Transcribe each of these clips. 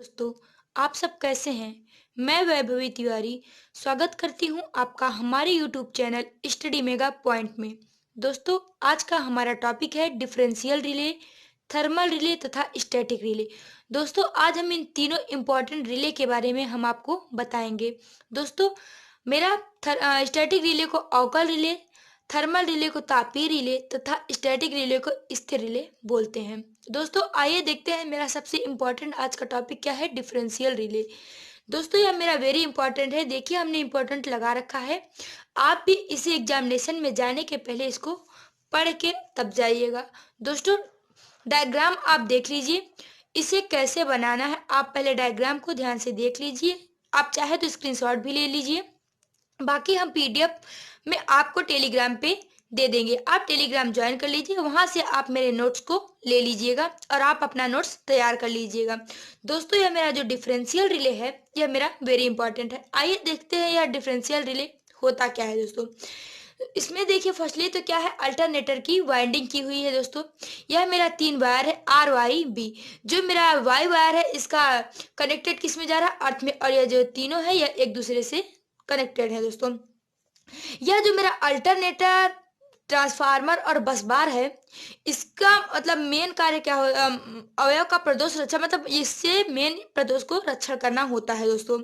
दोस्तों, आप सब कैसे हैं? मैं वैभवी तिवारी स्वागत करती हूं आपका हमारे YouTube channel study mega point में। दोस्तों, आज का हमारा टॉपिक है डिफरेंशियल रिले, थर्मल रिले तथा स्टैटिक रिले। दोस्तों, आज हम इन तीनों इम्पोर्टेंट रिले के बारे में हम आपको बताएंगे। दोस्तों, मेरा स्टैटिक रिले को अवकल रिले, थर्मल रिले को तापीय रिले तथा स्टैटिक रिले को स्थिर रिले बोलते हैं। दोस्तों, आइए देखते हैं मेरा सबसे इम्पोर्टेंट आज का टॉपिक क्या है, डिफरेंशियल रिले। दोस्तों, यह मेरा वेरी इंपॉर्टेंट है। देखिए, हमने इम्पोर्टेंट लगा रखा है। आप भी इसी एग्जामिनेशन में जाने के पहले इसको पढ़ के तब जाइएगा। दोस्तों, डायग्राम आप देख लीजिए। इसे कैसे बनाना है आप पहले डायग्राम को ध्यान से देख लीजिए। आप चाहे तो स्क्रीनशॉट भी ले लीजिए। बाकी हम पीडीएफ में आपको टेलीग्राम पे दे देंगे। आप टेलीग्राम ज्वाइन कर लीजिए, वहां से आप मेरे नोट्स को ले लीजिएगा और आप अपना नोट्स तैयार कर लीजिएगा। दोस्तों, यह मेरा जो डिफरेंशियल रिले है यह मेरा वेरी इंपॉर्टेंट है। आइए देखते हैं यह डिफरेंशियल रिले होता क्या है। दोस्तों, इसमें देखिए फर्स्टली तो क्या है, अल्टरनेटर की वाइंडिंग की हुई है। दोस्तों, यह मेरा 3 वायर है आर वाई बी। जो मेरा वाई वायर है इसका कनेक्टेड किस में जा रहा है, अर्थ में, और यह जो तीनों है यह एक दूसरे से कनेक्टेड है। दोस्तों, यह जो मेरा अल्टरनेटर, ट्रांसफार्मर और बस बार है, इसका मतलब मेन कार्य क्या हो, अवयव का प्रदोष रक्षा, मतलब इससे मेन प्रदोष को रक्षण करना होता है। दोस्तों,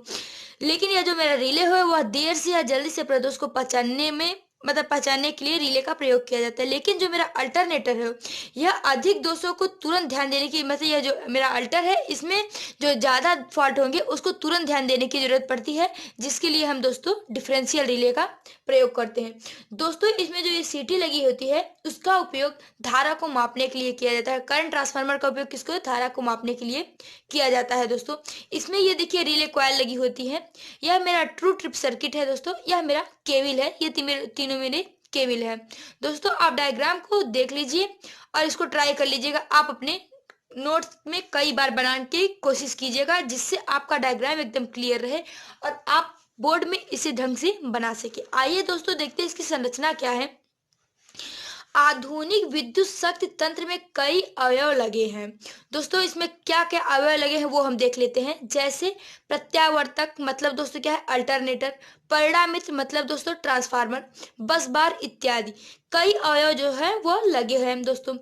लेकिन यह जो मेरा रिले है वह देर से या जल्दी से प्रदोष को पहचानने में, मतलब पहचानने के लिए रिले का प्रयोग किया जाता है। लेकिन जो मेरा अल्टरनेटर है यह अधिक दोषों को तुरंत ध्यान देने की, मतलब यह जो मेरा अल्टर है इसमें जो ज्यादा फॉल्ट होंगे उसको तुरंत ध्यान देने की जरूरत पड़ती है, जिसके लिए हम दोस्तों डिफरेंशियल रिले का प्रयोग करते हैं। दोस्तों, इसमें जो ये सीटी लगी होती है उसका उपयोग धारा को मापने के लिए किया जाता है। करंट ट्रांसफार्मर का उपयोग किसको, धारा को मापने के लिए किया जाता है। दोस्तों, इसमें ये देखिए रिले कॉइल लगी होती है। यह मेरा ट्रू ट्रिप सर्किट है। दोस्तों, यह मेरा केविल है। ये तीनों मेरे केविल है। दोस्तों, आप डायग्राम को देख लीजिए और इसको ट्राई कर लीजिएगा। आप अपने नोट्स में कई बार बनाने की कोशिश कीजिएगा, जिससे आपका डायग्राम एकदम क्लियर रहे और आप बोर्ड में इसे ढंग से बना सके। आइए दोस्तों देखते हैं इसकी संरचना क्या है। आधुनिक विद्युत शक्ति तंत्र में कई अवयव लगे हैं। दोस्तों, इसमें क्या क्या अवयव लगे हैं वो हम देख लेते हैं। जैसे प्रत्यावर्तक, मतलब दोस्तों क्या है, अल्टरनेटर। परिणामित्र, मतलब दोस्तों ट्रांसफार्मर। बस बार इत्यादि कई अवयव जो है वो लगे हुए हैं। दोस्तों,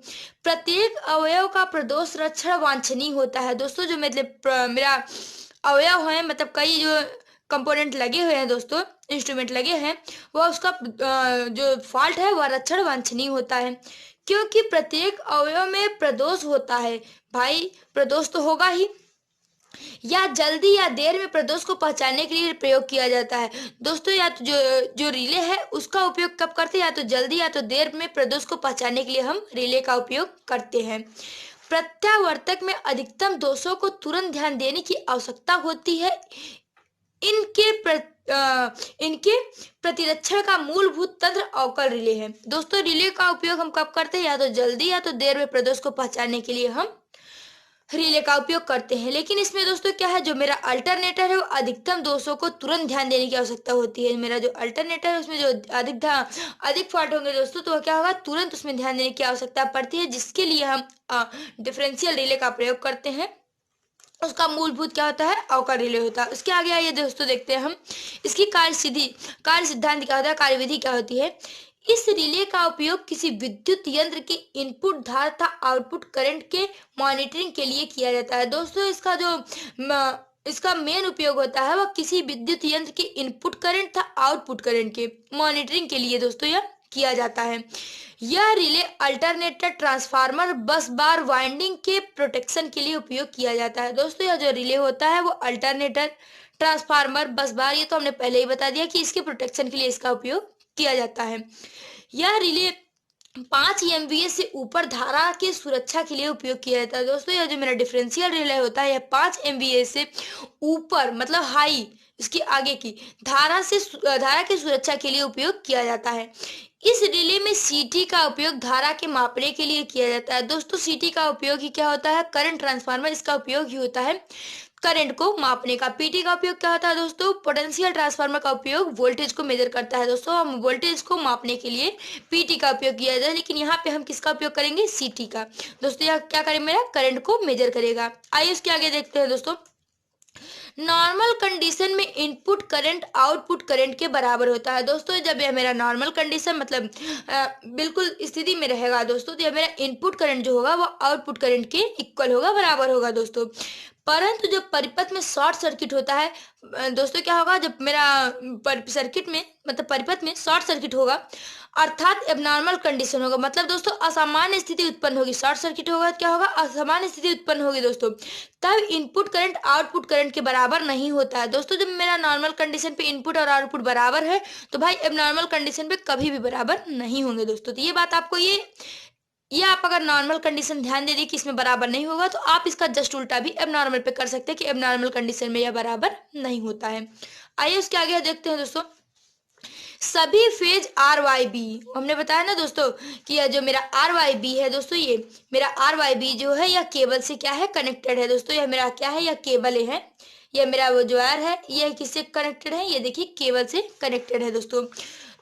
प्रत्येक अवयव का प्रदोष रक्षण वांछनीय होता है। दोस्तों, जो मतलब मेरा अवयव है, मतलब कई जो कंपोनेंट लगे हुए हैं, दोस्तों इंस्ट्रूमेंट लगे हैं, वह उसका जो फॉल्ट है वह रक्षण वांछनीय होता है, क्योंकि प्रत्येक अवयव में प्रदोष होता है। भाई, प्रदोष तो होगा ही, या जल्दी या देर में प्रदोष को पहचानने के लिए प्रयोग किया जाता है। दोस्तों, या तो जो रिले है उसका उपयोग कब करते हैं, या तो जल्दी या तो देर में प्रदोष को पहचानने के लिए हम रिले का उपयोग करते हैं। प्रत्यावर्तक में अधिकतम दोषों को तुरंत ध्यान देने की आवश्यकता होती है। इनके प्रतिरक्षण का मूलभूत तंत्र अवकल रिले है। दोस्तों, रिले का उपयोग हम कब करते हैं, या तो जल्दी या तो देर में प्रदोष को पहचानने के लिए हम रिले का उपयोग करते हैं। लेकिन इसमें दोस्तों क्या है, जो मेरा अल्टरनेटर है वो अधिकतम दोषों को तुरंत ध्यान देने की आवश्यकता होती है। मेरा जो अल्टरनेटर है उसमें जो अधिक फॉल्ट होंगे दोस्तों, तो क्या होगा, तुरंत उसमें ध्यान देने की आवश्यकता पड़ती है, जिसके लिए हम डिफरेंशियल रिले का प्रयोग करते हैं। उसका मूलभूत क्या होता है, अवकल रिले होता है। उसके आगे आइए दोस्तों देखते हैं हम इसकी कार्य सिद्धांत क्या होता है, कार्यविधि क्या होती है। इस रिले का उपयोग किसी विद्युत यंत्र की इनपुट धारा तथा आउटपुट करंट के मॉनिटरिंग के लिए किया जाता है। दोस्तों, इसका मेन उपयोग होता है वह किसी विद्युत यंत्र के इनपुट करंट तथा आउटपुट करंट के मॉनिटरिंग के लिए दोस्तों यह किया जाता है। यह रिले अल्टरनेटर, ट्रांसफार्मर, बस बार वाइंडिंग के प्रोटेक्शन के लिए उपयोग किया जाता है। दोस्तों, यह जो रिले होता है वो अल्टरनेटर, ट्रांसफार्मर, बस बार, ये तो हमने पहले ही बता दिया कि इसके प्रोटेक्शन के लिए इसका उपयोग किया जाता है। यह रिले 5 MVA से ऊपर धारा की सुरक्षा के लिए उपयोग किया जाता है। दोस्तों, यह जो मेरा डिफरेंशियल रिले होता है यह 5 MVA से ऊपर, मतलब हाई, इसके आगे की धारा की सुरक्षा के लिए उपयोग किया जाता है। इस रिले में सीटी का उपयोग धारा के मापने के लिए किया जाता है। दोस्तों, सीटी का उपयोग ही क्या होता है, करंट ट्रांसफार्मर, इसका उपयोग ही होता है करंट को मापने का। पीटी का उपयोग क्या होता है दोस्तों, पोटेंशियल ट्रांसफार्मर का उपयोग वोल्टेज को मेजर करता है। दोस्तों, हम वोल्टेज को मापने के लिए पीटी का उपयोग किया जाता है, लेकिन यहाँ पे हम किसका उपयोग करेंगे, सीटी का। दोस्तों, यह क्या करें, मेरा करंट को मेजर करेगा। आइए उसके आगे देखते हैं। दोस्तों, नॉर्मल कंडीशन में इनपुट करंट आउटपुट करंट के बराबर होता है दोस्तों। जब यह मेरा नॉर्मल कंडीशन मतलब बिल्कुल स्थिति में रहेगा दोस्तों, तो यह मेरा इनपुट करंट जो होगा वो आउटपुट करंट के इक्वल होगा, बराबर होगा दोस्तों। परंतु जब परिपथ में शॉर्ट सर्किट होता है दोस्तों, क्या होगा जब मेरा सर्किट में मतलब परिपथ में शॉर्ट सर्किट होगा, अर्थात एबनॉर्मल कंडीशन होगा, मतलब दोस्तों असामान्य स्थिति उत्पन्न होगी। शॉर्ट सर्किट होगा, क्या होगा, असामान्य स्थिति उत्पन्न होगी दोस्तों। तब इनपुट करंट आउटपुट करंट के बराबर नहीं होता है दोस्तों। जब मेरा नॉर्मल कंडीशन पे इनपुट और आउटपुट बराबर है, तो भाई एबनॉर्मल कंडीशन पे कभी भी बराबर नहीं होंगे दोस्तों। तो ये बात आपको ये आप अगर नॉर्मल कंडीशन ध्यान दे दी कि इसमें बराबर नहीं होगा, तो आप इसका जस्ट उल्टा भी एबनॉर्मल पे कर सकते हैं कि एबनॉर्मल कंडीशन में यह बराबर नहीं होता है। आइए उसके आगे देखते हैं दोस्तों। सभी फेज आर वाई बी, हमने बताया ना दोस्तों कि यह जो मेरा आर वाई बी है दोस्तों, ये मेरा आर वाई बी जो है यह केबल से क्या है, कनेक्टेड है दोस्तों। यह मेरा क्या है, यह केबल है। यह मेरा वो जो आर है यह किससे कनेक्टेड है, ये देखिए केबल से कनेक्टेड है दोस्तों।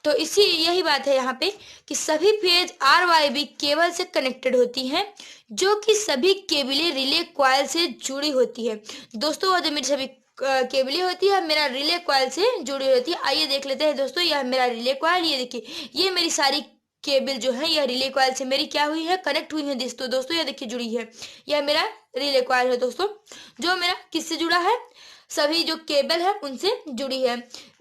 तो इसी यही बात है यहाँ पे कि सभी phase R Y B cable से कनेक्टेड होती हैं, जो कि सभी केबलें रिले कॉइल से जुड़ी होती है दोस्तों। वो जो मेरी सभी केबलें होती है मेरा रिले कॉइल से जुड़ी होती है। आइए देख लेते हैं दोस्तों, यह मेरा रिले कॉइल, ये देखिए ये मेरी सारी केबल जो है यह रिले कॉइल से मेरी क्या हुई है, कनेक्ट हुई है दोस्तों। यह देखिए जुड़ी है, यह मेरा रिले कॉइल है दोस्तों, जो मेरा किससे जुड़ा है, सभी जो केबल है उनसे जुड़ी है।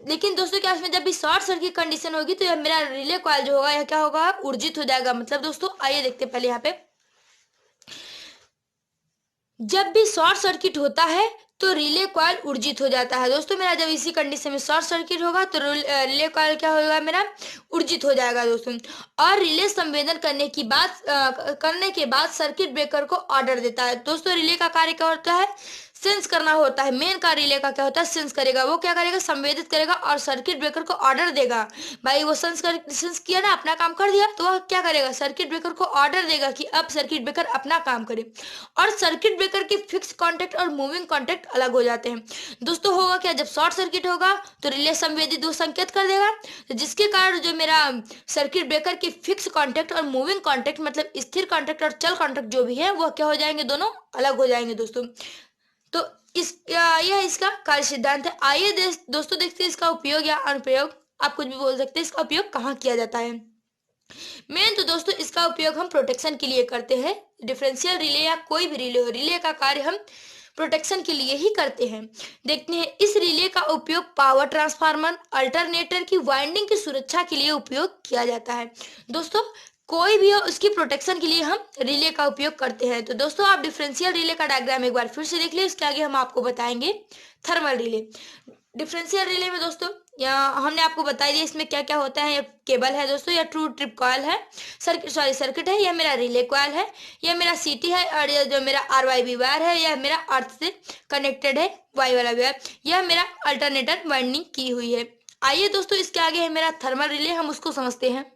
लेकिन दोस्तों क्या इसमें जब भी शॉर्ट सर्किट कंडीशन होगी, तो यह मेरा रिले कॉइल जो होगा यह क्या होगा, ऊर्जित हो जाएगा। मतलब दोस्तों आइए देखते पहले यहाँ पे, जब भी शॉर्ट सर्किट होता है तो रिले कॉइल ऊर्जित हो जाता है दोस्तों। मेरा जब इसी कंडीशन में शॉर्ट सर्किट होगा तो रिले कॉइल क्या होगा, मेरा ऊर्जित हो जाएगा दोस्तों। और रिले संवेदन करने के बाद सर्किट ब्रेकर को ऑर्डर देता है दोस्तों। रिले का कार्य क्या होता है, सेंस करना होता है। मेन का रिले का क्या होता है, सेंस करेगा। वो क्या करेगा, संवेदित करेगा और सर्किट ब्रेकर को ऑर्डर देगा। भाई वो सेंस किया ना, अपना काम कर दिया, तो वह क्या करेगा, सर्किट ब्रेकर को ऑर्डर देगा कि अब सर्किट ब्रेकर अपना काम करे। और सर्किट ब्रेकर के फिक्स कॉन्टेक्ट और मूविंग कॉन्टेक्ट अलग हो जाते हैं दोस्तों। होगा क्या, जब शॉर्ट सर्किट होगा तो रिले संवेदी दो संकेत कर देगा, तो जिसके कारण जो मेरा सर्किट ब्रेकर के फिक्स कॉन्टेक्ट और मूविंग कॉन्टेक्ट मतलब स्थिर कॉन्टेक्ट और चल कॉन्टेक्ट जो भी है वह क्या हो जाएंगे, दोनों अलग हो जाएंगे दोस्तों। तो यह इसका कार्य सिद्धांत है। आइए दोस्तों देखते हैं इसका उपयोग या अनुप्रयोग, आप कुछ भी बोल सकते हैं, इसका उपयोग कहाँ किया जाता है। मेन तो दोस्तों इसका उपयोग हम प्रोटेक्शन के लिए करते हैं। डिफरेंशियल रिले या कोई भी रिले हो, रिले का कार्य हम प्रोटेक्शन के लिए ही करते हैं। देखते हैं इस रिले का उपयोग पावर ट्रांसफार्मर अल्टरनेटर की वाइंडिंग की सुरक्षा के लिए उपयोग किया जाता है दोस्तों। कोई भी हो उसकी प्रोटेक्शन के लिए हम रिले का उपयोग करते हैं। तो दोस्तों आप डिफरेंशियल रिले का डायग्राम एक बार फिर से देख लें, इसके आगे हम आपको बताएंगे थर्मल रिले। डिफरेंशियल रिले में दोस्तों यहाँ हमने आपको बता दिया इसमें क्या क्या होता है। ये केबल है दोस्तों, या ट्रू ट्रिप कॉइल है, सर्किट है, यह मेरा रिले कॉइल है, यह मेरा सीटी है, और यह जो मेरा आर वाई बी वायर है यह मेरा अर्थ से कनेक्टेड है, वाई वाला वायर, यह मेरा अल्टरनेटर वाइंडिंग की हुई है। आइए दोस्तों इसके आगे है मेरा थर्मल रिले, हम उसको समझते हैं।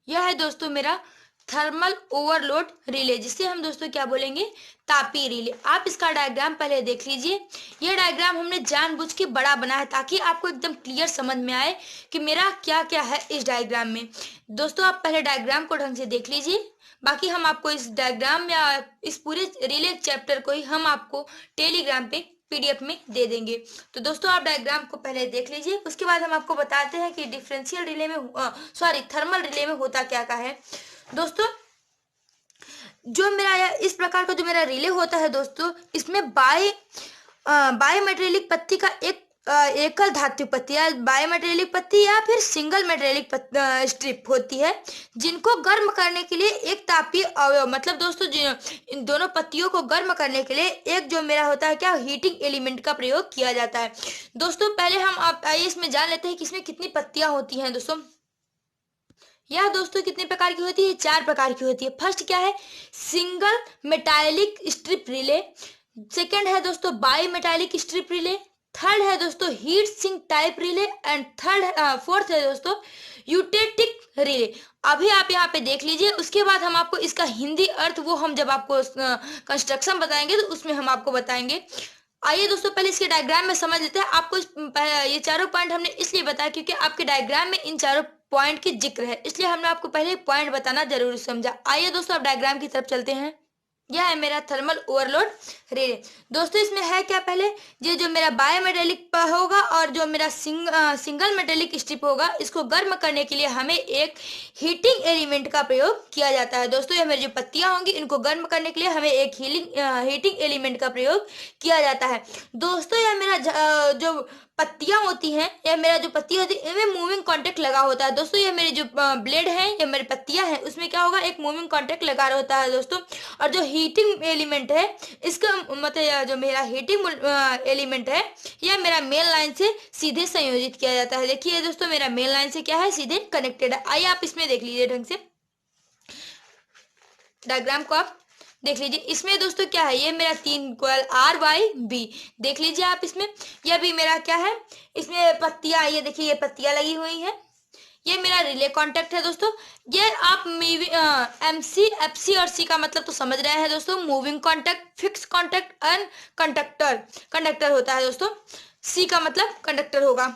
यह है दोस्तों मेरा थर्मल ओवरलोड रिले, जिसे हम दोस्तों क्या बोलेंगे, तापीय रिले। आप इसका डायग्राम पहले देख लीजिए। यह डायग्राम हमने जानबूझ के बड़ा बनाया है ताकि आपको एकदम क्लियर समझ में आए कि मेरा क्या क्या है इस डायग्राम में। दोस्तों आप पहले डायग्राम को ढंग से देख लीजिए, बाकी हम आपको इस डायग्राम या इस पूरे रिले चैप्टर को ही हम आपको टेलीग्राम पे पीडीएफ में दे देंगे। तो दोस्तों आप डायग्राम को पहले देख लीजिए, उसके बाद हम आपको बताते हैं कि डिफरेंशियल रिले में थर्मल रिले में होता क्या क्या है दोस्तों। जो मेरा इस प्रकार का जो मेरा रिले होता है दोस्तों, इसमें बायोमेटेरियलिक पत्ती का एक एकल धातु पत्ती या बायोमेटेरियलिक पत्ती या फिर सिंगल मेटेरियलिक स्ट्रिप होती है, जिनको गर्म करने के लिए एक तापीय अवयव मतलब दोस्तों इन दोनों पत्तियों को गर्म करने के लिए एक जो मेरा होता है क्या, हीटिंग एलिमेंट का प्रयोग किया जाता है दोस्तों। पहले हम आप आइए इसमें जान लेते हैं कि इसमें कितनी पत्तियां होती हैं दोस्तों। यह दोस्तों कितने प्रकार की होती है, 4 प्रकार की होती है। फर्स्ट क्या है, single metallic strip relay, second है दोस्तों bi metallic strip relay, third है दोस्तों heat sink type relay, and fourth है दोस्तों यूटेटिक रिले। अभी आप यहाँ पे देख लीजिए, उसके बाद हम आपको इसका हिंदी अर्थ वो हम जब आपको कंस्ट्रक्शन बताएंगे तो उसमें हम आपको बताएंगे। आइए दोस्तों पहले इसके डायग्राम में समझ लेते हैं। आपको ये चारों पॉइंट हमने इसलिए बताया क्योंकि आपके डायग्राम में इन चारों पॉइंट की जिक्र है, इसलिए हमने आपको पहले पॉइंट बताना जरूरी समझा। आइए दोस्तों अब डायग्राम की तरफ चलते हैं। यह है मेरा थर्मल ओवरलोड रिले। दोस्तों इसमें है क्या, पहले ये जो मेरा बायोमेटेलिक होगा और जो मेरा सिंगल मेटेलिक स्ट्रिप होगा, इसको गर्म करने के लिए हमें एक हीटिंग एलिमेंट का प्रयोग किया जाता है। दोस्तों ये मेरी जो पत्तियां होंगी, इनको गर्म करने के लिए हमें एक हीटिंग एलिमेंट का प्रयोग किया जाता है। दोस्तों यह मेरा जो पत्तियां होती हैं, या मेरा जो पत्ती होती है इनमें मूविंग कांटेक्ट लगा होता है। दोस्तों ये मेरी जो ब्लेड है या मेरी पत्तियां हैं, उसमें क्या होगा, एक मूविंग कांटेक्ट लगा होता है दोस्तों। और जो हीटिंग एलिमेंट है, इसका मतलब जो मेरा हीटिंग एलिमेंट है, यह मेरा मेन लाइन से सीधे संयोजित किया जाता है। देखिए दोस्तों मेरा मेन लाइन से क्या है, सीधे कनेक्टेड है। आइए आप इसमें देख लीजिए ढंग से, डायग्राम को आप देख लीजिए। इसमें दोस्तों क्या है, ये मेरा 3 कॉइल R/B देख लीजिए आप इसमें। यह भी मेरा क्या है, इसमें पत्तियां, ये देखिए ये पत्तियां लगी हुई हैं। ये मेरा रिले कांटेक्ट है दोस्तों। ये आप MC, FC और C का मतलब तो समझ रहे हैं दोस्तों। Moving contact, fix contact and conductor होता है दोस्तों। C का मतलब कंडक्टर होगा।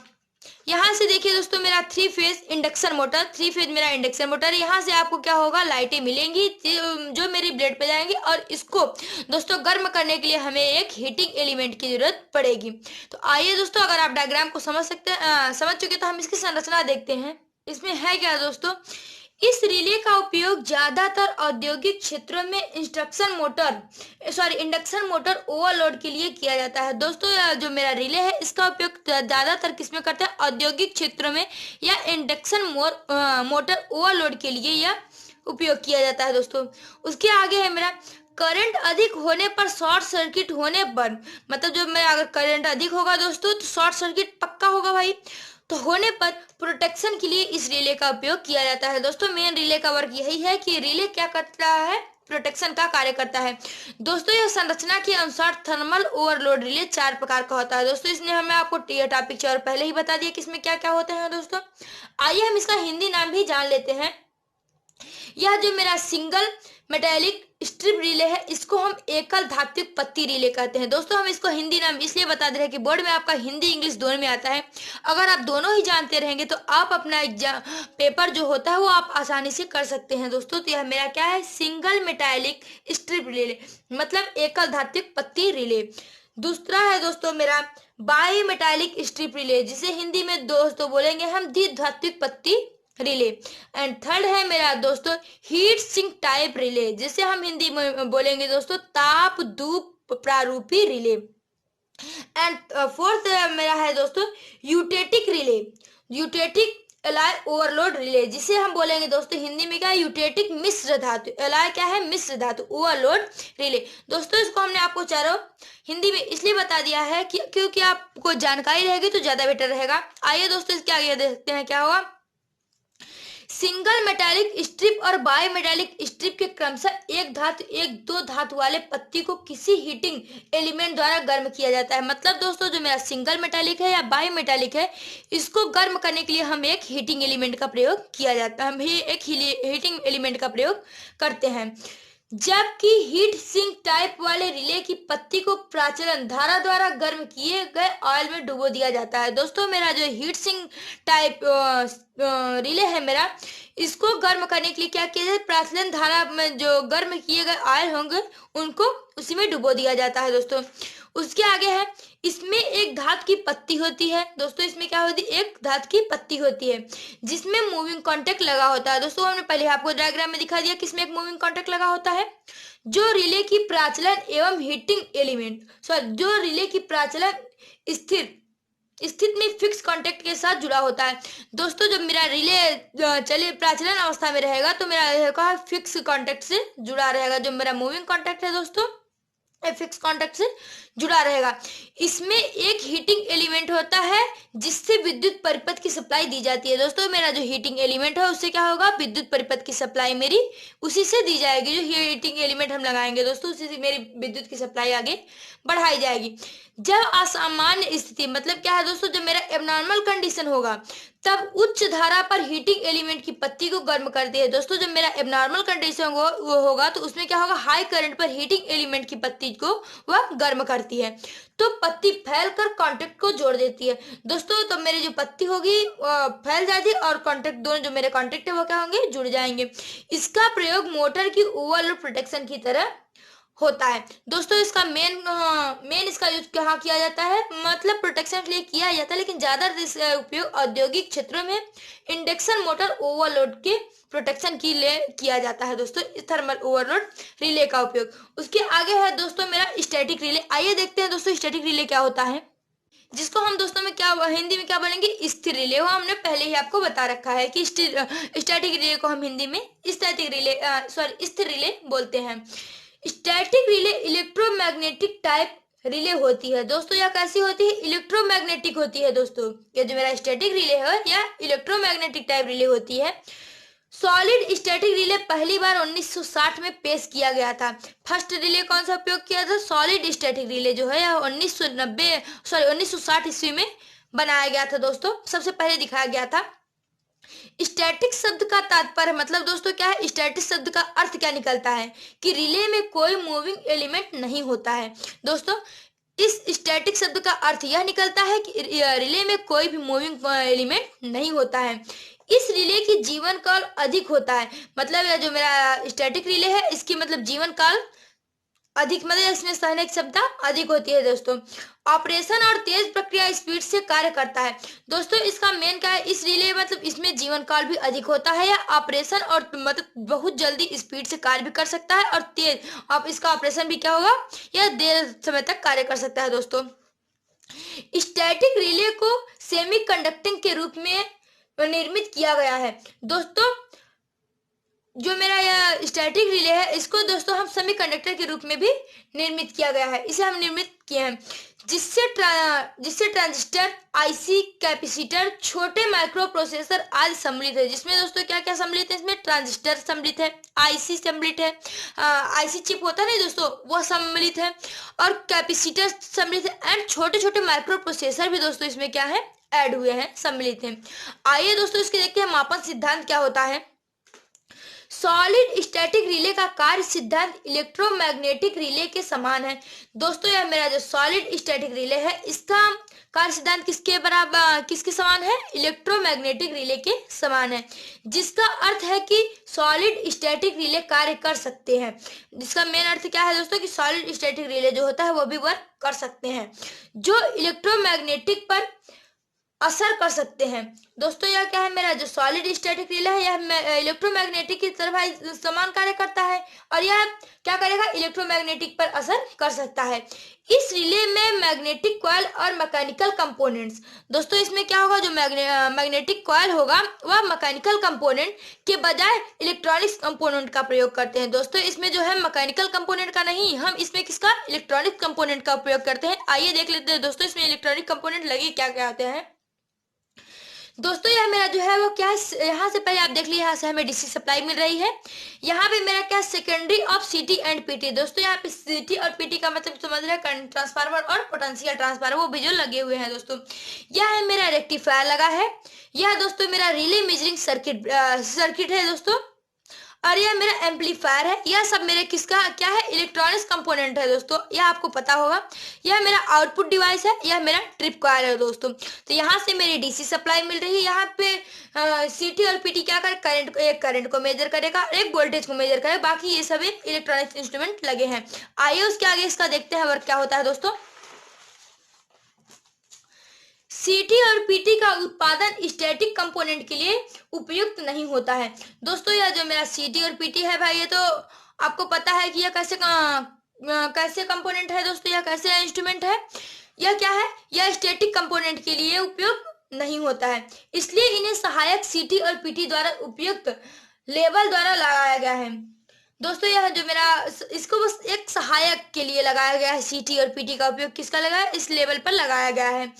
यहाँ से देखिए दोस्तों मेरा 3 फेज इंडक्शन मोटर, 3 फेज मेरा इंडक्शन मोटर। यहाँ से आपको क्या होगा, लाइटें मिलेंगी जो मेरी ब्लेड पे जाएंगी, और इसको दोस्तों गर्म करने के लिए हमें एक हीटिंग एलिमेंट की जरूरत पड़ेगी। तो आइए दोस्तों, अगर आप डायग्राम को समझ चुके तो हम इसकी संरचना देखते हैं। इसमें है क्या दोस्तों, इस रिले का उपयोग ज्यादातर औद्योगिक क्षेत्रों में इंडक्शन मोटर ओवरलोड के लिए किया जाता है। दोस्तों जो मेरा रिले है, इसका उपयोग ज्यादातर किसमें करते हैं, औद्योगिक क्षेत्रों में या इंडक्शन मोटर ओवरलोड के लिए यह उपयोग किया जाता है दोस्तों। उसके आगे है मेरा करंट अधिक होने पर, शॉर्ट सर्किट होने पर, मतलब जो मेरा अगर करंट अधिक होगा दोस्तों तो शॉर्ट सर्किट पक्का होगा भाई, तो होने पर प्रोटेक्शन के लिए इस रिले का उपयोग किया जाता है। दोस्तों मेन रिले का वर्क यही है कि रिले क्या करता है, प्रोटेक्शन का कार्य करता है। दोस्तों यह संरचना के अनुसार थर्मल ओवरलोड रिले 4 प्रकार का होता है। दोस्तों इसने हमें आपको टॉपिक 4 पहले ही बता दिया कि इसमें क्या क्या होते हैं दोस्तों। आइए हम इसका हिंदी नाम भी जान लेते हैं। यह जो मेरा सिंगल मेटेलिक स्ट्रिप रिले है, इसको हम एकल धात्विक पत्ती रिले कहते हैं। दोस्तों हम इसको हिंदी नाम इसलिए बता दे रहे हैं कि बोर्ड में आपका हिंदी इंग्लिश दोनों में आता है। अगर आप दोनों ही जानते रहेंगे तो आप अपना एग्जाम पेपर जो होता है वो आप आसानी से कर सकते हैं दोस्तों। तो यह मेरा क्या है, सिंगल मेटेलिक स्ट्रिप रिले, मतलब एकल धात्विक पत्ती रिले। दूसरा है दोस्तों मेरा बाई मेटेलिक स्ट्रिप रिले, जिसे हिंदी में दोस्तों बोलेंगे हम द्विधात्विक पत्ती रिले। एंड थर्ड है मेरा दोस्तों हीट सिंक टाइप रिले, जिसे हम हिंदी में बोलेंगे दोस्तों ताप धूप प्रारूपी रिले। एंड फोर्थ मेरा है दोस्तों eutectic relay, eutectic alloy overload relay, जिसे हम बोलेंगे दोस्तों हिंदी में क्या है, यूटेटिक मिश्र धातु। एलाय क्या है, मिश्र धातु, ओवरलोड रिले। दोस्तों इसको हमने आपको चारों हिंदी में इसलिए बता दिया है कि क्योंकि आपको जानकारी रहेगी तो ज्यादा बेटर रहेगा। आइए दोस्तों इसके आगे देखते हैं क्या होगा। सिंगल मेटालिक स्ट्रिप और बाई मेटालिक स्ट्रिप के क्रमशः एक धातु एक दो धातु वाले पत्ती को किसी हीटिंग एलिमेंट द्वारा गर्म किया जाता है। मतलब दोस्तों जो मेरा सिंगल मेटालिक है या बाई मेटालिक है, इसको गर्म करने के लिए हम एक हीटिंग एलिमेंट का प्रयोग किया जाता है, हम एक हीटिंग एलिमेंट का प्रयोग करते हैं। जबकि हीट सिंक टाइप वाले रिले की पत्ती को प्रचलन धारा द्वारा गर्म किए गए ऑयल में डुबो दिया जाता है। दोस्तों मेरा जो हीट सिंक टाइप रिले है मेरा, इसको गर्म करने के लिए क्या किया जाए, प्रचलन धारा में जो गर्म किए गए ऑयल होंगे उनको उसी में डुबो दिया जाता है दोस्तों। उसके आगे है, इसमें एक धातु की पत्ती होती है। दोस्तों इसमें क्या होती है, एक धातु की पत्ती होती है जिसमें मूविंग कांटेक्ट लगा होता है। दोस्तों हमने पहले आपको डायग्राम में दिखा दिया कि इसमें एक मूविंग कांटेक्ट लगा होता है जो रिले की प्रचलन एवं हीटिंग एलिमेंट जो रिले की प्रचलन स्थित में फिक्स कांटेक्ट के साथ जुड़ा होता है। दोस्तों जब मेरा रिले चले प्रचलन अवस्था में रहेगा तो मेरा फिक्स कांटेक्ट से जुड़ा रहेगा। जो मेरा मूविंग कांटेक्ट है दोस्तों फिक्स कांटेक्ट से जुड़ा रहेगा। इसमें एक हीटिंग एलिमेंट होता है जिससे विद्युत परिपथ की सप्लाई दी जाती है। दोस्तों मेरा जो हीटिंग एलिमेंट है उससे क्या होगा, विद्युत परिपथ की सप्लाई मेरी उसी से दी जाएगी। जो हीटिंग एलिमेंट हम लगाएंगे दोस्तों उसी से मेरी विद्युत की सप्लाई आगे बढ़ाई जाएगी। जब असामान्य स्थिति मतलब क्या है दोस्तों, जब मेरा एबनॉर्मल कंडीशन होगा तब उच्च धारा पर हीटिंग एलिमेंट की पत्ती को गर्म करती है। दोस्तों जब मेरा एबनॉर्मल कंडीशन वो होगा तो उसमें क्या होगा, हाई करंट पर हीटिंग एलिमेंट की पत्ती को वह गर्म करती है तो पत्ती फैलकर कांटेक्ट को जोड़ देती है। दोस्तों तो मेरी जो पत्ती होगी फैल जाती है और कांटेक्ट दोनों जो मेरे कांटेक्ट है वो क्या होंगे, जुड़ जाएंगे। इसका प्रयोग मोटर की ओवरलोड प्रोटेक्शन की तरह होता है। दोस्तों इसका मेन इसका यूज कहाँ किया जाता है, मतलब प्रोटेक्शन के लिए किया जाता है, लेकिन ज्यादातर इसका उपयोग औद्योगिक क्षेत्रों में इंडक्शन मोटर ओवरलोड के प्रोटेक्शन के लिए किया जाता है। दोस्तों इस थर्मल ओवरलोड रिले का उपयोग। उसके आगे है दोस्तों मेरा स्टैटिक रिले। आइए देखते हैं दोस्तों स्टैटिक रिले क्या होता है, जिसको हम दोस्तों में क्या हिंदी में क्या बोलेंगे, स्थिर रिले। वो हमने पहले ही आपको बता रखा है कि स्टैटिक रिले को हम हिंदी में स्टैटिक रिले स्थिर रिले बोलते हैं। Static relay electromagnetic type relay होती है। दोस्तों यह कैसी होती है, इलेक्ट्रोमैग्नेटिक होती है। दोस्तों ये जो मेरा स्टैटिक रिले है यह इलेक्ट्रोमैग्नेटिक टाइप रिले होती है। सॉलिड स्टैटिक रिले पहली बार 1960 में पेश किया गया था। फर्स्ट रिले कौन सा उपयोग किया था, सॉलिड स्टैटिक रिले जो है यह 1960 ईस्वी में बनाया गया था। दोस्तों सबसे पहले दिखाया गया था। स्टैटिक शब्द का तात्पर्य मतलब दोस्तों क्या है, स्टैटिक शब्द का अर्थ क्या निकलता है कि रिले में कोई मूविंग एलिमेंट नहीं होता है। दोस्तों इस स्टैटिक शब्द का अर्थ यह निकलता है कि रिले में कोई भी मूविंग एलिमेंट नहीं होता है। इस रिले की जीवन काल अधिक होता है, मतलब यह जो मेरा स्टैटिक रिले है इसकी मतलब जीवन काल अधिक, मतलब इसमें सहने की क्षमता अधिक होती है। दोस्तों ऑपरेशन और तेज प्रक्रिया स्पीड से कार्य करता है। दोस्तों इसका मेन क्या है, इस रिले मतलब इसमें जीवन काल भी अधिक होता है, या ऑपरेशन और मतलब बहुत जल्दी स्पीड से कार्य भी कर सकता है, और तेज अब इसका ऑपरेशन भी क्या होगा, यह देर समय तक कार्य कर सकता है। दोस्तों स्टैटिक रिले को सेमीकंडक्टिंग के रूप में निर्मित किया गया है। दोस्तों जो मेरा यह स्टैटिक रिले है इसको दोस्तों हम सेमीकंडक्टर के रूप में भी निर्मित किया गया है, इसे हम निर्मित किए हैं, जिससे ट्रांजिस्टर, आईसी, कैपेसिटर, छोटे माइक्रो प्रोसेसर आदि सम्मिलित है। जिसमें दोस्तों क्या क्या सम्मिलित है, इसमें ट्रांजिस्टर सम्मिलित है, आईसी सम्मिलित है, आईसी चिप होता है ना दोस्तों वह सम्मिलित है, और कैपेसिटर सम्मिलित है, एंड छोटे छोटे माइक्रो प्रोसेसर भी दोस्तों इसमें क्या है, ऐड हुए हैं, सम्मिलित हैं। आइए दोस्तों इसके देखते हैं मापन सिद्धांत क्या होता है। सॉलिड स्टैटिक रिले का कार्य सिद्धांत इलेक्ट्रोमैग्नेटिक रिले के समान है। दोस्तों यह मेरा जो सॉलिड स्टैटिक रिले है इसका कार्य सिद्धांत किसके समान है, इलेक्ट्रोमैग्नेटिक रिले के समान है, जिसका अर्थ है कि सॉलिड स्टैटिक रिले कार्य कर सकते हैं। जिसका मेन अर्थ क्या है दोस्तों कि सॉलिड स्टैटिक रिले जो होता है वो भी वर्क कर सकते हैं, जो इलेक्ट्रोमैग्नेटिक पर असर कर सकते हैं। दोस्तों यह क्या है, मेरा जो सॉलिड स्टैटिक रिले है यह इलेक्ट्रोमैग्नेटिक की तरह समान कार्य करता है, और यह क्या करेगा, इलेक्ट्रोमैग्नेटिक पर असर कर सकता है। इस रिले में मैग्नेटिक कॉइल और मैकेनिकल कंपोनेंट्स, दोस्तों इसमें क्या होगा, जो मैग्नेटिक कॉइल होगा वह मैकेनिकल कंपोनेंट के बजाय इलेक्ट्रॉनिक्स कंपोनेंट का प्रयोग करते हैं। दोस्तों इसमें जो है मैकेनिकल कंपोनेंट का नहीं, हम इसमें किसका, इलेक्ट्रॉनिक कंपोनेंट का उपयोग करते हैं। आइए देख लेते हैं दोस्तों इसमें इलेक्ट्रॉनिक कंपोनेंट लगे क्या क्या आते हैं। दोस्तों यह मेरा जो है वो क्या है, यहाँ से पहले आप देख लीजिए, यहाँ से हमें डीसी सप्लाई मिल रही है। यहाँ पे मेरा क्या, सेकेंडरी ऑफ सीटी एंड पीटी। दोस्तों यहाँ पे सीटी और पीटी का मतलब समझ रहे हैं, करंट ट्रांसफार्मर और पोटेंशियल ट्रांसफार्मर, वो भी जो लगे हुए हैं। दोस्तों यह है मेरा रेक्टिफायर लगा है। यह दोस्तों मेरा रिले मेजरिंग सर्किट है दोस्तों, और यह मेरा एम्पलीफायर है। यह सब मेरे किसका क्या है, इलेक्ट्रॉनिक्स कंपोनेंट है। दोस्तों यह आपको पता होगा। यह मेरा आउटपुट डिवाइस है, यह मेरा ट्रिप कॉइल है। दोस्तों तो यहाँ से मेरी डीसी सप्लाई मिल रही है। यहाँ पे सीटी और पीटी क्या करे, करंट को मेजर करेगा, एक वोल्टेज को मेजर करेगा, बाकी ये सभी इलेक्ट्रॉनिक्स इंस्ट्रूमेंट लगे हैं। आइए उसके आगे इसका देखते हैं वर्क क्या होता है। दोस्तों सीटी और पीटी का उत्पादन स्टैटिक कंपोनेंट के लिए उपयुक्त नहीं होता है। दोस्तों यह जो मेरा सीटी और पीटी है भाई, ये तो आपको पता है कि यह कैसे कंपोनेंट है। दोस्तों यह कैसे इंस्ट्रूमेंट है, यह क्या है, यह स्टैटिक कंपोनेंट के लिए उपयुक्त नहीं होता है, इसलिए इन्हें सहायक सीटी और पीटी द्वारा उपयुक्त लेवल द्वारा लगाया गया है। दोस्तों यह जो मेरा इसको बस एक सहायक के लिए लगाया गया है, सीटी और पीटी का उपयोग किसका लगा है, इस लेवल पर लगाया गया है।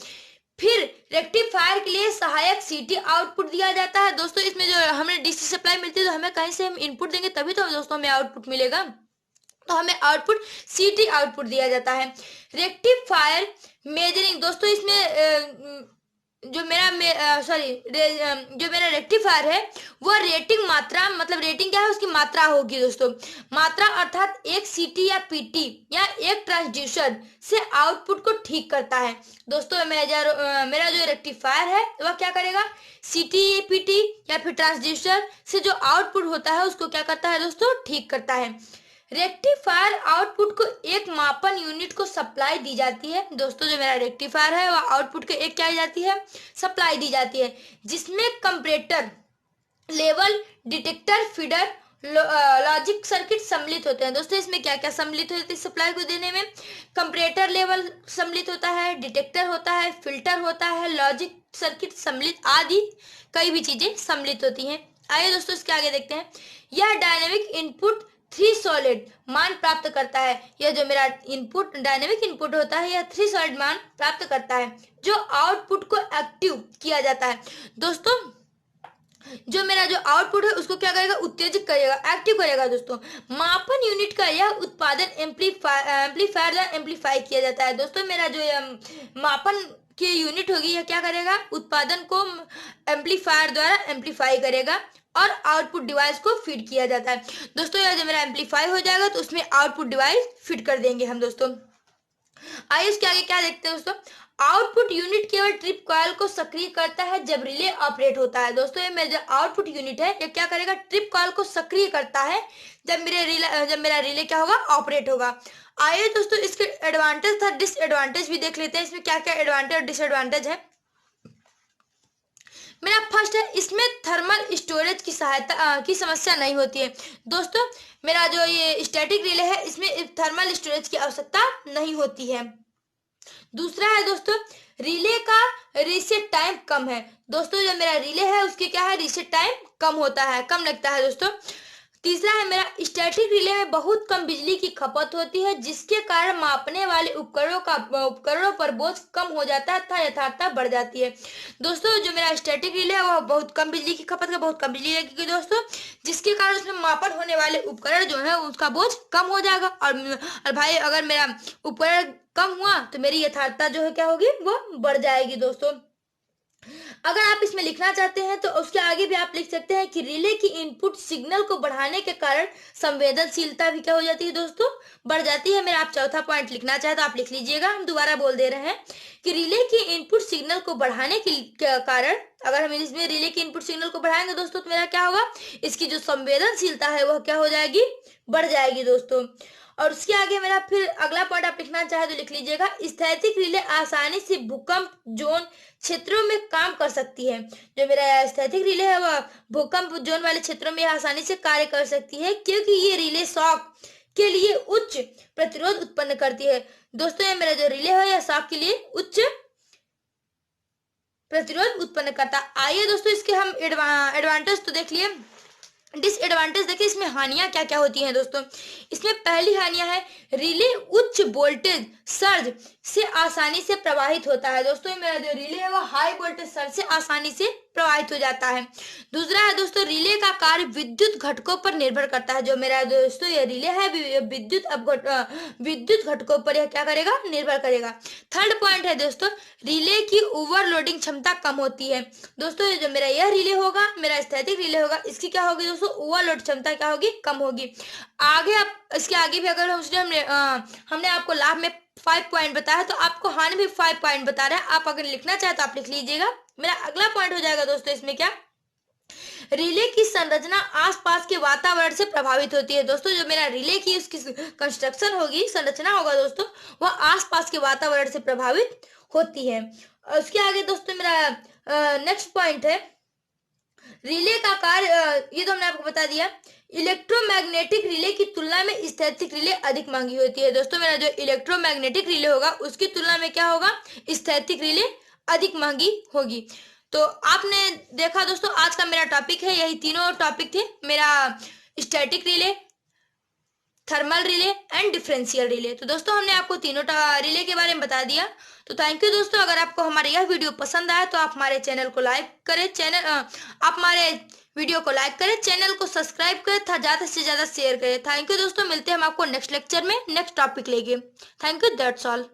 फिर रेक्टिफायर के लिए सहायक सीटी आउटपुट दिया जाता है। दोस्तों इसमें जो हमें डीसी सप्लाई मिलती है तो हमें कहीं से हम इनपुट देंगे तभी तो दोस्तों हमें आउटपुट मिलेगा, तो हमें आउटपुट सीटी आउटपुट दिया जाता है। रेक्टिफायर मेजरिंग, दोस्तों इसमें जो मेरा रेक्टिफायर है वह रेटिंग मात्रा, मतलब रेटिंग क्या है, उसकी मात्रा होगी। दोस्तों मात्रा अर्थात एक सीटी या पीटी या एक ट्रांसड्यूसर से आउटपुट को ठीक करता है। दोस्तों मेरा जो रेक्टिफायर है वह क्या करेगा, सीटी, पीटी या फिर ट्रांसड्यूसर से जो आउटपुट होता है उसको क्या करता है दोस्तों, ठीक करता है। रेक्टिफायर आउटपुट को एक मापन यूनिट को सप्लाई दी जाती है। दोस्तों जो मेरा रेक्टिफायर है वह आउटपुट को एक क्या दी जाती है, सप्लाई दी जाती है, जिसमें comparator, level, detector, feeder, logic circuit सम्मिलित होते हैं। दोस्तों इसमें क्या क्या सम्मिलित होते हैं सप्लाई को देने में? कंपैरेटर लेवल सम्मिलित होता है, डिटेक्टर होता है, फिल्टर होता है, लॉजिक सर्किट सम्मिलित आदि कई भी चीजें सम्मिलित होती हैं। आइए दोस्तों इसके आगे देखते हैं। यह डायनेमिक इनपुट थ्री सॉलिड मान प्राप्त करता है। यह जो मेरा इनपुट डायनेमिक इनपुट होता है यह थ्री सॉलिड मान प्राप्त करता है, जो आउटपुट को एक्टिव किया जाता है। दोस्तों जो मेरा जो आउटपुट है उसको क्या करेगा, उत्तेजित करेगा, एक्टिव करेगा। दोस्तों मापन यूनिट का यह उत्पादन एम्पलीफायर द्वारा एम्पलीफाई किया जाता है। दोस्तों मेरा जो मापन की यूनिट होगी यह क्या करेगा, उत्पादन को एम्पलीफायर द्वारा एम्पलीफाई करेगा और आउटपुट डिवाइस को फीड किया जाता है। दोस्तों यह जब मेरा एम्पलीफाई हो जाएगा तो उसमें आउटपुट डिवाइस फिट कर देंगे हम। दोस्तों आइए इसके आगे क्या देखते हैं। दोस्तों आउटपुट यूनिट केवल ट्रिप कॉइल को सक्रिय करता है जब रिले ऑपरेट होता है। दोस्तों ये मेरा जो आउटपुट यूनिट है ये क्या करेगा, ट्रिप कॉइल को सक्रिय करता है जब मेरा रिले क्या होगा, ऑपरेट होगा। आइए दोस्तों इसके एडवांटेज था डिसएडवांटेज भी देख लेते हैं, इसमें क्या क्या एडवांटेज और डिसएडवांटेज है। मेरा फर्स्ट है, इसमें थर्मल स्टोरेज की समस्या नहीं होती है। दोस्तों मेरा जो ये स्टैटिक रिले है इसमें थर्मल स्टोरेज की आवश्यकता नहीं होती है। दूसरा है दोस्तों, रिले का रीसेट टाइम कम है। दोस्तों जो मेरा रिले है उसके क्या है, रीसेट टाइम कम होता है, कम लगता है। दोस्तों तीसरा है मेरा, स्टैटिक रिले में बहुत कम बिजली की खपत होती है, जिसके कारण मापने वाले उपकरणों पर बोझ कम हो जाता है तथा यथार्थता बढ़ जाती है। दोस्तों जो मेरा स्टैटिक रिले है वह बहुत कम बिजली की खपत का, बहुत कम बिजली लगेगी दोस्तों, जिसके कारण उसमें मापन होने वाले उपकरण जो है उसका बोझ कम हो जाएगा। और भाई अगर मेरा उपकरण कम हुआ तो मेरी यथार्थता जो है क्या होगी, वो बढ़ जाएगी। दोस्तों अगर आप इसमें लिखना चाहते हैं तो उसके आगे भी आप लिख सकते हैं कि रिले की इनपुट सिग्नल को बढ़ाने के कारण संवेदनशीलता भी क्या हो जाती है दोस्तों, बढ़ जाती है। मेरा आप चौथा पॉइंट लिखना चाहे तो आप लिख लीजिएगा, हम दोबारा बोल दे रहे हैं कि रिले की इनपुट सिग्नल को बढ़ाने के कारण, अगर हम इसमें रिले की इनपुट सिग्नल को बढ़ाएंगे दोस्तों तो मेरा क्या होगा, इसकी जो संवेदनशीलता है वह क्या हो जाएगी, बढ़ जाएगी दोस्तों। और उसके आगे मेरा फिर अगला पॉइंट आप लिखना चाहे तो लिख लीजिएगा, स्थैतिक रिले आसानी से भूकंप जोन क्षेत्रों में काम कर सकती है। जो मेरा स्थैतिक रिले है वह भूकंप जोन वाले क्षेत्रों में आसानी से कार्य कर सकती है, क्योंकि ये रिले शॉक के लिए उच्च प्रतिरोध उत्पन्न करती है। दोस्तों ये मेरा जो रिले है यह शॉक के लिए उच्च प्रतिरोध उत्पन्न करता है। आइए दोस्तों इसके हम एडवांटेज तो देख लिए, डिसएडवांटेज देखिए इसमें हानियां क्या क्या होती हैं। दोस्तों इसमें पहली हानियां है, रिले उच्च वोल्टेज सर्ज से आसानी से प्रवाहित होता है। दोस्तों मेरा जो रिले है वो हाई वोल्टेज सर्ज से आसानी से प्रवाहित हो जाता है। दूसरा है दोस्तों, रिले का कार्य विद्युत घटकों पर निर्भर करता है। जो मेरा दोस्तों ये रिले है विद्युत घटकों पर यह क्या करेगा, निर्भर करेगा। थर्ड पॉइंट है दोस्तों, रिले की ओवरलोडिंग क्षमता कम होती है। दोस्तों जो मेरा यह रिले होगा, मेरा स्थैतिक रिले होगा, इसकी क्या होगी दोस्तों, ओवरलोड क्षमता क्या होगी, कम होगी। आगे आप इसके आगे भी अगर हमने आपको लाभ में 5 पॉइंट बताया तो आपको हानि भी 5 पॉइंट बता रहा है। आप अगर लिखना चाहे तो आप लिख लीजिएगा। मेरा अगला पॉइंट हो जाएगा दोस्तों इसमें क्या, रिले की संरचना आसपास के वातावरण से प्रभावित होती है। दोस्तों जो मेरा रिले की उसकी कंस्ट्रक्शन होगी, संरचना होगा दोस्तों, वह आसपास के वातावरण से प्रभावित होती है। उसके आगे दोस्तों मेरा नेक्स्ट पॉइंट है, रिले का कार्य, ये तो हमने आपको बता दिया। इलेक्ट्रोमैग्नेटिक रिले की तुलना में स्थैतिक रिले अधिक महंगी होती है। दोस्तों मेरा जो इलेक्ट्रोमैग्नेटिक रिले होगा उसकी तुलना में क्या होगा, स्थैतिक रिले अधिक महंगी होगी। तो आपने देखा दोस्तों आज का मेरा टॉपिक है, यही तीनों टॉपिक थे मेरा, static relay, thermal relay and differential relay. तो दोस्तों हमने आपको तीनों रिले के बारे में बता दिया। तो थैंक यू दोस्तों। अगर आपको हमारा यह वीडियो पसंद आया तो आप हमारे चैनल को लाइक करें, आप हमारे वीडियो को लाइक करें, चैनल को सब्सक्राइब करें तथा ज़्यादा से ज़्यादा शेयर करें। थैंक यू दोस्तों, मिलते हैं हम आपको नेक्स्ट लेक्चर में नेक्स्ट टॉपिक लेके। Thank you, that's all.